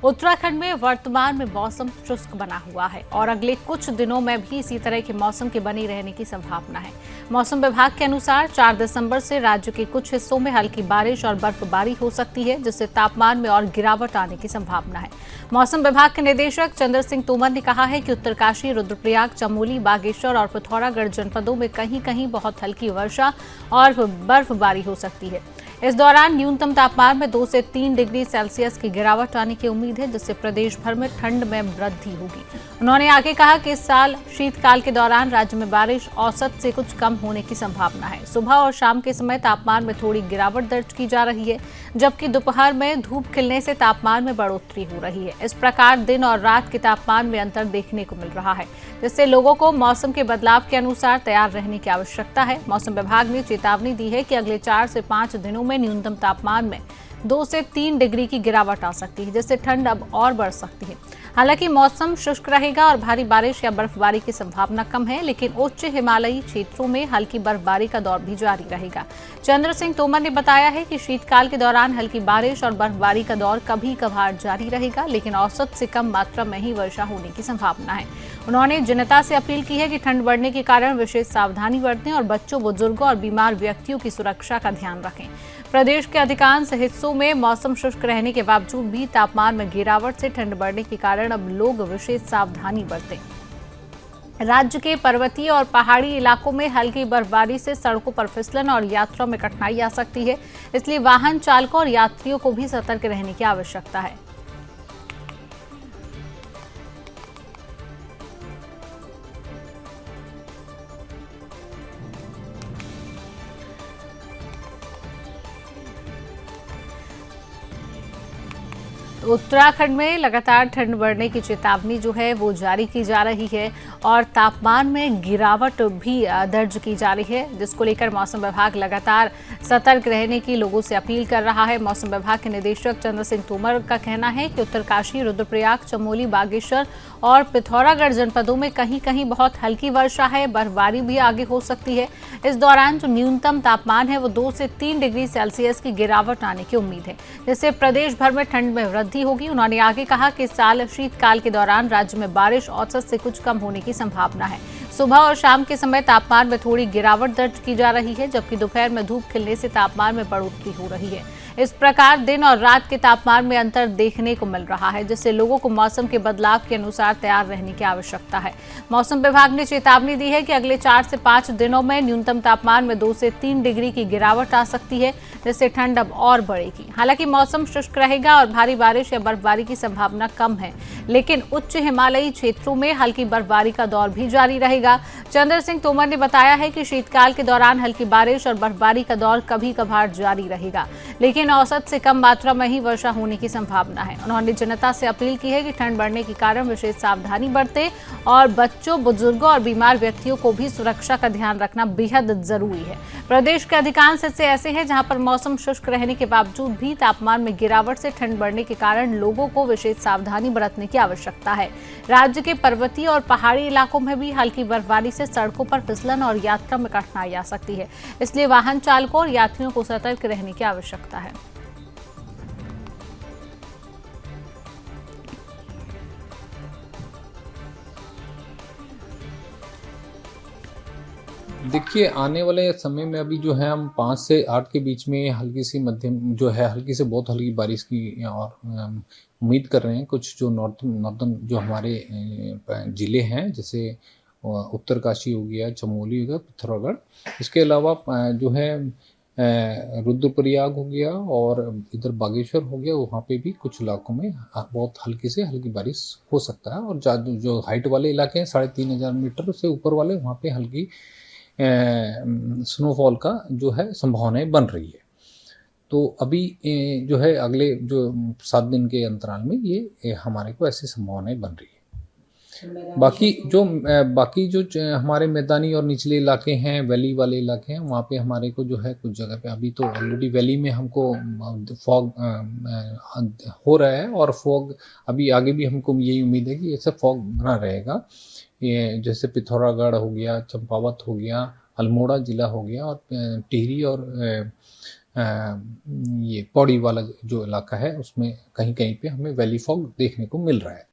उत्तराखंड में वर्तमान में मौसम शुष्क बना हुआ है और अगले कुछ दिनों में भी इसी तरह के मौसम के बने रहने की संभावना है। मौसम विभाग के अनुसार 4 दिसंबर से राज्य के कुछ हिस्सों में हल्की बारिश और बर्फबारी हो सकती है, जिससे तापमान में और गिरावट आने की संभावना है। मौसम विभाग के निदेशक चंद्र सिंह तोमर ने कहा है कि उत्तरकाशी, रुद्रप्रयाग, चमोली, बागेश्वर और पिथौरागढ़ जनपदों में कहीं कहीं बहुत हल्की वर्षा और बर्फबारी हो सकती है। इस दौरान न्यूनतम तापमान में 2 से 3 डिग्री सेल्सियस की गिरावट आने की उम्मीद है, जिससे प्रदेश भर में ठंड में वृद्धि होगी। उन्होंने आगे कहा कि इस साल शीतकाल के दौरान राज्य में बारिश औसत से कुछ कम होने की संभावना है। सुबह और शाम के समय तापमान में थोड़ी गिरावट दर्ज की जा रही है, जबकि दोपहर में धूप खिलने से तापमान में बढ़ोतरी हो रही है। इस प्रकार दिन और रात के तापमान में अंतर देखने को मिल रहा है, जिससे लोगों को मौसम के बदलाव के अनुसार तैयार रहने की आवश्यकता है। मौसम विभाग ने चेतावनी दी है कि अगले 4 से 5 दिनों में न्यूनतम तापमान में 2 से 3 डिग्री की गिरावट आ सकती है, जिससे ठंड अब और बढ़ सकती है। हालांकि मौसम शुष्क रहेगा और भारी बारिश या बर्फबारी की संभावना कम है, लेकिन उच्च हिमालयी क्षेत्रों में हल्की बर्फबारी का दौर भी जारी रहेगा। चंद्र सिंह तोमर ने बताया है कि शीतकाल के दौरान हल्की बारिश और बर्फबारी का दौर कभी कभार जारी रहेगा, लेकिन औसत से कम मात्रा में ही वर्षा होने की संभावना है। उन्होंने जनता से अपील की है कि ठंड बढ़ने के कारण विशेष सावधानी बरतें और बच्चों, बुजुर्गों और बीमार व्यक्तियों की सुरक्षा का ध्यान रखें। प्रदेश के अधिकांश हिस्सों में मौसम शुष्क रहने के बावजूद भी तापमान में गिरावट से ठंड बढ़ने के कारण अब लोग विशेष सावधानी बरतें। राज्य के पर्वतीय और पहाड़ी इलाकों में हल्की बर्फबारी से सड़कों पर फिसलन और यात्रा में कठिनाई आ सकती है, इसलिए वाहन चालकों और यात्रियों को भी सतर्क रहने की आवश्यकता है। उत्तराखंड में लगातार ठंड बढ़ने की चेतावनी जो है वो जारी की जा रही है और तापमान में गिरावट भी दर्ज की जा रही है, जिसको लेकर मौसम विभाग लगातार सतर्क रहने की लोगों से अपील कर रहा है। मौसम विभाग के निदेशक चंद्र सिंह तोमर का कहना है कि उत्तरकाशी, रुद्रप्रयाग, चमोली, बागेश्वर और पिथौरागढ़ जनपदों में कहीं कहीं बहुत हल्की वर्षा है, बर्फबारी भी आगे हो सकती है। इस दौरान जो न्यूनतम तापमान है वो 2 से 3 डिग्री सेल्सियस की गिरावट आने की उम्मीद है, जिससे प्रदेश भर में ठंड में वृद्धि होगी। उन्होंने आगे कहा कि इस साल शीतकाल के दौरान राज्य में बारिश औसत से कुछ कम होने की संभावना है। सुबह और शाम के समय तापमान में थोड़ी गिरावट दर्ज की जा रही है, जबकि दोपहर में धूप खिलने से तापमान में बढ़ोतरी हो रही है। इस प्रकार दिन और रात के तापमान में अंतर देखने को मिल रहा है, जिससे लोगों को मौसम के बदलाव के अनुसार तैयार रहने की आवश्यकता है। मौसम विभाग ने चेतावनी दी है कि अगले 4 से 5 दिनों में न्यूनतम तापमान में 2 से 3 डिग्री की गिरावट आ सकती है, जिससे ठंड अब और बढ़ेगी। हालांकि मौसम शुष्क रहेगा और भारी बारिश या बर्फबारी की संभावना कम है, लेकिन उच्च हिमालयी क्षेत्रों में हल्की बर्फबारी का दौर भी जारी रहेगा। चंद्र सिंह तोमर ने बताया है कि शीतकाल के दौरान हल्की बारिश और बर्फबारी का दौर कभी कभार जारी रहेगा, लेकिन औसत से कम मात्रा में ही वर्षा होने की संभावना है। उन्होंने जनता से अपील की है कि ठंड बढ़ने के कारण विशेष सावधानी बरतें और बच्चों, बुजुर्गों और बीमार व्यक्तियों को भी सुरक्षा का ध्यान रखना बेहद जरूरी है। प्रदेश के अधिकांश हिस्से ऐसे हैं जहां पर मौसम शुष्क रहने के बावजूद भी तापमान में गिरावट से ठंड बढ़ने के कारण लोगों को विशेष सावधानी बरतने की आवश्यकता है। राज्य के पर्वतीय और पहाड़ी इलाकों में भी हल्की बर्फबारी से सड़कों पर फिसलन और यात्रा में कठिनाई आ सकती है, इसलिए वाहन चालकों और यात्रियों को सतर्क रहने की आवश्यकता है। देखिए, आने वाले समय में अभी जो है हम 5 से 8 के बीच में हल्की सी मध्यम जो है हल्की से बहुत हल्की बारिश की और उम्मीद कर रहे हैं। कुछ जो नॉर्दर्न जो हमारे ज़िले हैं, जैसे उत्तरकाशी हो गया, चमोली हो गया, पिथौरागढ़। इसके अलावा जो है रुद्रप्रयाग हो गया और इधर बागेश्वर हो गया, वहाँ पे भी कुछ इलाकों में बहुत हल्की से हल्की बारिश हो सकता है। और जो हाइट वाले इलाके हैं 3500 मीटर से ऊपर वाले, वहाँ पे हल्की स्नोफॉल का जो है संभावनाएं बन रही है। तो अभी जो है अगले जो 7 दिन के अंतराल में ये हमारे को ऐसी संभावनाएं बन रही है। बाकी जो हमारे मैदानी और निचले इलाके हैं, वैली वाले इलाके हैं, वहाँ पे हमारे को जो है कुछ जगह पे अभी तो ऑलरेडी वैली में हमको फॉग हो रहा है और फॉग अभी आगे भी हमको यही उम्मीद है कि ऐसा फॉग बना रहेगा। ये जैसे पिथौरागढ़ हो गया, चंपावत हो गया, अल्मोड़ा ज़िला हो गया और टिहरी और ये पौड़ी वाला जो इलाका है उसमें कहीं कहीं पे हमें वैली फॉग देखने को मिल रहा है।